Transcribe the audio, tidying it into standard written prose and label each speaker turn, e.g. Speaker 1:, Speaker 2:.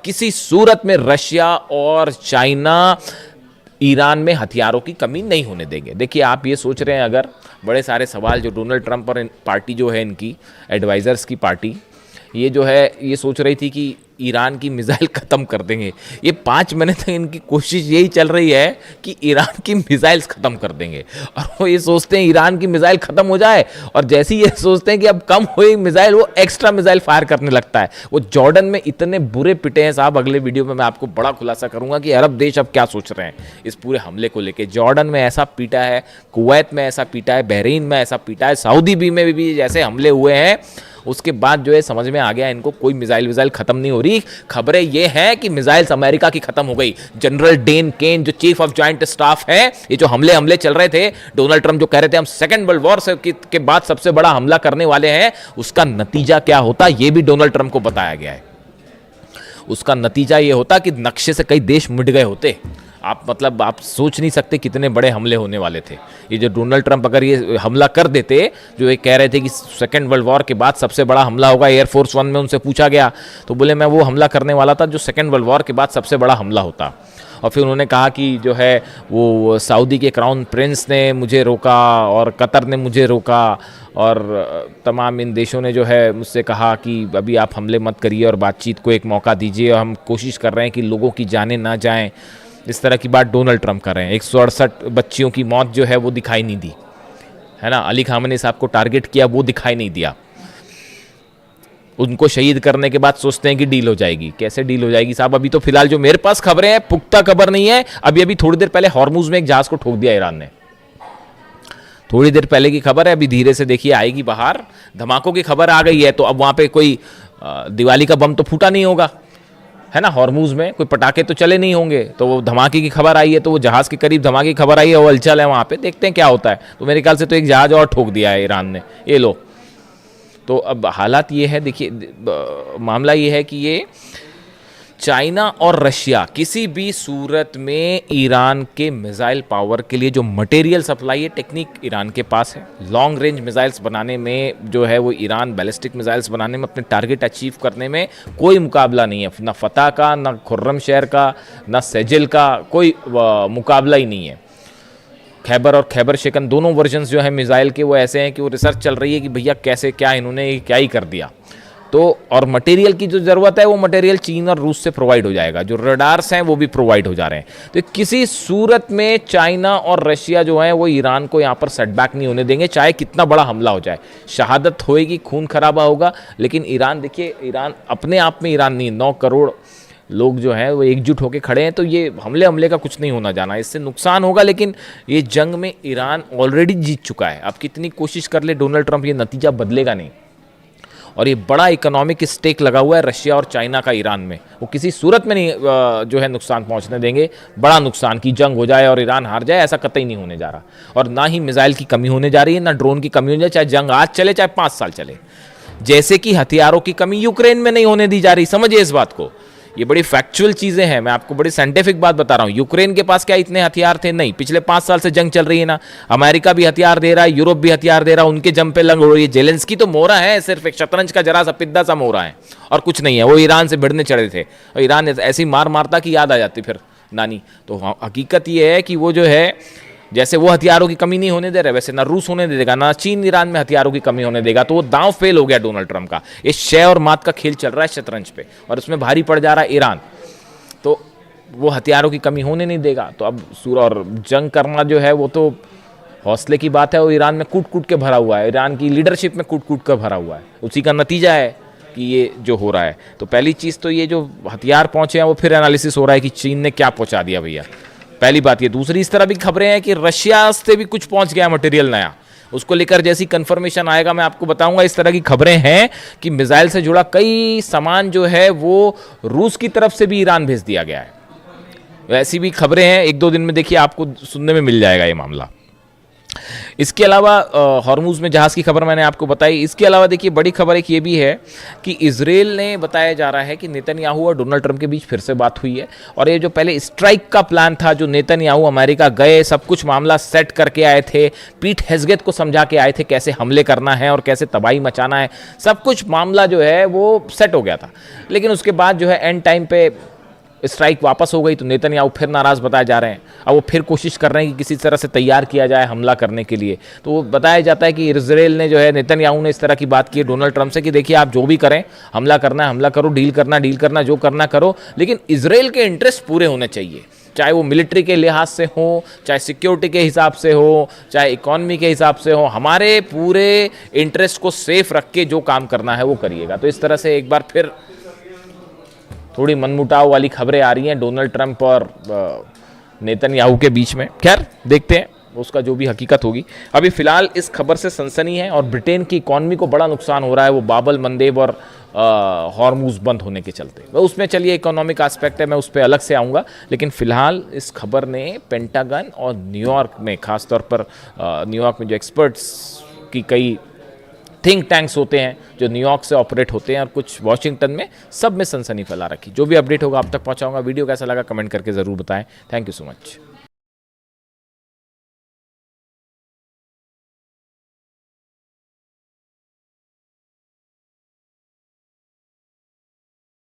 Speaker 1: किसी सूरत में रशिया और चाइना ईरान में हथियारों की कमी नहीं होने देंगे। देखिए, आप ये सोच रहे हैं, अगर बड़े सारे सवाल जो डोनाल्ड ट्रंप और पार्टी जो है इनकी एडवाइज़र्स की पार्टी, ये जो है ये सोच रही थी कि ईरान की मिसाइल ख़त्म कर देंगे। ये 5 महीने तक इनकी कोशिश यही चल रही है कि ईरान की मिसाइल्स ख़त्म कर देंगे, और वो ये सोचते हैं ईरान की मिसाइल ख़त्म हो जाए, और जैसे ही ये सोचते हैं कि अब कम हुई मिसाइल, वो एक्स्ट्रा मिसाइल फायर करने लगता है। वो जॉर्डन में इतने बुरे पिटे हैं साहब, अगले वीडियो में मैं आपको बड़ा खुलासा करूंगा कि अरब देश अब क्या सोच रहे हैं इस पूरे हमले को लेकर। जॉर्डन में ऐसा पीटा है, कुवैत में ऐसा पीटा है, बहरीन में ऐसा पीटा है, सऊदी में भी जैसे हमले हुए हैं, उसके बाद जो है समझ में आ गया इनको कोई मिसाइल खत्म नहीं हो रही। खबरें ये हैं कि मिसाइल्स अमेरिका की खत्म हो गई। जनरल डेन केन जो चीफ ऑफ जॉइंट स्टाफ है, ये जो हमले चल रहे थे, डोनाल्ड ट्रंप जो कह रहे थे हम सेकेंड वर्ल्ड वॉर के बाद सबसे बड़ा हमला करने वाले हैं, उसका नतीजा क्या होता ये भी डोनाल्ड ट्रंप को बताया गया है। उसका नतीजा ये होता कि नक्शे से कई देश मिट गए होते। आप सोच नहीं सकते कितने बड़े हमले होने वाले थे। ये जो डोनाल्ड ट्रंप अगर ये हमला कर देते, जो ये कह रहे थे कि सेकेंड वर्ल्ड वॉर के बाद सबसे बड़ा हमला होगा, एयरफोर्स 1 में उनसे पूछा गया तो बोले मैं वो हमला करने वाला था जो सेकेंड वर्ल्ड वॉर के बाद सबसे बड़ा हमला होता। और फिर उन्होंने कहा कि जो है वो सऊदी के क्राउन प्रिंस ने मुझे रोका और कतर ने मुझे रोका, और तमाम इन देशों ने जो है मुझसे कहा कि अभी आप हमले मत करिए और बातचीत को एक मौका दीजिए, और हम कोशिश कर रहे हैं कि लोगों की जानें ना जाएं। इस तरह की बात डोनाल्ड ट्रंप कर रहे हैं। 168 बच्चियों की मौत जो है वो दिखाई नहीं दी, है ना। अली खामनी साहब को टारगेट किया, वो दिखाई नहीं दिया। उनको शहीद करने के बाद सोचते हैं कि डील हो जाएगी। कैसे डील हो जाएगी साहब? अभी तो फिलहाल जो मेरे पास खबरें हैं, पुख्ता खबर नहीं है। अभी थोड़ी देर पहले हॉर्मुज में एक जहाज को ठोक दिया ईरान ने, थोड़ी देर पहले की खबर है। अभी धीरे से देखिए आएगी बाहर। धमाकों की खबर आ गई है, तो अब वहां पे कोई दिवाली का बम तो फूटा नहीं होगा, है ना। हॉर्मुज में कोई पटाखे तो चले नहीं होंगे, तो वो धमाके की खबर आई है, तो वो जहाज के करीब धमाके की खबर आई है, वो हलचल है वहां पे, देखते हैं क्या होता है। तो मेरे ख्याल से तो एक जहाज और ठोक दिया है ईरान ने, ये लो। तो अब हालात ये है, देखिए मामला ये है कि ये चाइना और रशिया किसी भी सूरत में ईरान के मिसाइल पावर के लिए जो मटेरियल सप्लाई है, टेक्निक ईरान के पास है। लॉन्ग रेंज मिसाइल्स बनाने में जो है वो ईरान बैलिस्टिक मिसाइल्स बनाने में, अपने टारगेट अचीव करने में कोई मुकाबला नहीं है। ना फतह का, ना खुर्रमशहर का, ना सेजिल का, कोई मुकाबला ही नहीं है। खैबर और खैबर शिकन दोनों वर्जन्स जो है मिसाइल के वो ऐसे हैं कि वो रिसर्च चल रही है कि भैया कैसे क्या इन्होंने क्या ही कर दिया। तो और मटेरियल की जो ज़रूरत है वो मटेरियल चीन और रूस से प्रोवाइड हो जाएगा। जो रडार्स हैं वो भी प्रोवाइड हो जा रहे हैं। तो किसी सूरत में चाइना और रशिया जो है वो ईरान को यहाँ पर सेटबैक नहीं होने देंगे, चाहे कितना बड़ा हमला हो जाए। शहादत होएगी, खून खराबा होगा, लेकिन ईरान, देखिए ईरान अपने आप में ईरान नहीं, 9 करोड़ लोग जो हैं वो एकजुट होकर खड़े हैं। तो ये हमले का कुछ नहीं होना जाना, इससे नुकसान होगा, लेकिन ये जंग में ईरान ऑलरेडी जीत चुका है। अब कितनी कोशिश कर ले डोनाल्ड ट्रंप, ये नतीजा बदलेगा नहीं। और ये बड़ा इकोनॉमिक स्टेक लगा हुआ है रशिया और चाइना का ईरान में, वो किसी सूरत में नहीं जो है नुकसान पहुंचने देंगे। बड़ा नुकसान की जंग हो जाए और ईरान हार जाए, ऐसा कतई नहीं होने जा रहा। और ना ही मिसाइल की कमी होने जा रही है, ना ड्रोन की कमी होने जा रही, चाहे जंग आज चले चाहे 5 साल चले। जैसे कि हथियारों की कमी यूक्रेन में नहीं होने दी जा रही, समझिए इस बात को। ये बड़ी फैक्चुअल चीजें हैं, मैं आपको बड़ी साइंटिफिक बात बता रहा हूं। यूक्रेन के पास क्या इतने हथियार थे? नहीं। पिछले 5 साल से जंग चल रही है ना, अमेरिका भी हथियार दे रहा है, यूरोप भी हथियार दे रहा है, उनके जम पे लंग हो रही है। जेलेंस्की तो मोहरा है, सिर्फ एक शतरंज का जरा सा पिद्दा सा मोहरा है, और कुछ नहीं है। वो ईरान से भिड़ने चढ़े थे, और ईरान ऐसी मार मारता कि याद आ जाती फिर नानी। तो हकीकत ये है कि वो जो है, जैसे वो हथियारों की कमी नहीं होने दे रहे, वैसे ना रूस होने देगा, ना चीन ईरान में हथियारों की कमी होने देगा। तो वो दांव फेल हो गया डोनाल्ड ट्रंप का। ये शय और मात का खेल चल रहा है शतरंज पे, और उसमें भारी पड़ जा रहा है ईरान। तो वो हथियारों की कमी होने नहीं देगा। तो अब और जंग करना जो है वो तो हौसले की बात है। वो ईरान में कूट कूट के भरा हुआ है, ईरान की लीडरशिप में कूट कूट कर भरा हुआ है। उसी का नतीजा है कि ये जो हो रहा है। तो पहली चीज़ तो ये जो हथियार पहुंचे हैं वो फिर एनालिसिस हो रहा है कि चीन ने क्या पहुंचा दिया भैया, पहली बात ये। दूसरी, इस तरह भी खबरें हैं कि रशिया से भी कुछ पहुंच गया मटेरियल नया, उसको लेकर जैसी कंफर्मेशन आएगा मैं आपको बताऊंगा। इस तरह की खबरें हैं कि मिसाइल से जुड़ा कई सामान जो है वो रूस की तरफ से भी ईरान भेज दिया गया है। ऐसी भी खबरें हैं, 1-2 दिन में देखिए आपको सुनने में मिल जाएगा ये मामला। इसके अलावा हॉर्मुज में जहाज़ की खबर मैंने आपको बताई। इसके अलावा देखिए बड़ी खबर एक ये भी है कि इजराइल ने बताया जा रहा है कि नेतन्याहू और डोनाल्ड ट्रंप के बीच फिर से बात हुई है, और ये जो पहले स्ट्राइक का प्लान था, जो नेतन्याहू अमेरिका गए, सब कुछ मामला सेट करके आए थे, पीट हेग्सेथ को समझा के आए थे कैसे हमले करना है और कैसे तबाही मचाना है, सब कुछ मामला जो है वो सेट हो गया था। लेकिन उसके बाद जो है एंड टाइम पे स्ट्राइक वापस हो गई, तो नेतन्याहू फिर नाराज़ बताए जा रहे हैं। अब वो फिर कोशिश कर रहे हैं कि किसी तरह से तैयार किया जाए हमला करने के लिए। तो वो बताया जाता है कि इजराइल ने जो है, नेतन्याहू ने इस तरह की बात की है डोनाल्ड ट्रंप से कि देखिए आप जो भी करें, हमला करना है हमला करो, डील करना जो करना करो, लेकिन इजराइल के इंटरेस्ट पूरे होने चाहिए, चाहे वो मिलिट्री के लिहाज से हो, चाहे सिक्योरिटी के हिसाब से हो, चाहे इकॉनमी के हिसाब से हो, हमारे पूरे इंटरेस्ट को सेफ रख के जो काम करना है वो करिएगा। तो इस तरह से एक बार फिर थोड़ी मनमुटाव वाली खबरें आ रही हैं डोनाल्ड ट्रंप और नेतन्याहू के बीच में। खैर देखते हैं उसका जो भी हकीकत होगी। अभी फिलहाल इस खबर से सनसनी है और ब्रिटेन की इकॉनमी को बड़ा नुकसान हो रहा है, वो बाबल मंदेब और हॉर्मुज बंद होने के चलते। वह उसमें चलिए इकोनॉमिक एस्पेक्ट है, मैं उस पर अलग से आऊँगा, लेकिन फिलहाल इस खबर ने पेंटागन और न्यूयॉर्क में, खासतौर पर न्यूयॉर्क में जो एक्सपर्ट्स की कई थिंक टैंक्स होते हैं जो न्यूयॉर्क से ऑपरेट होते हैं और कुछ वॉशिंगटन में, सब में सनसनी फैला रखी। जो भी अपडेट होगा आप तक पहुंचाऊंगा। वीडियो कैसा लगा कमेंट करके ज़रूर बताएं। Thank you so much.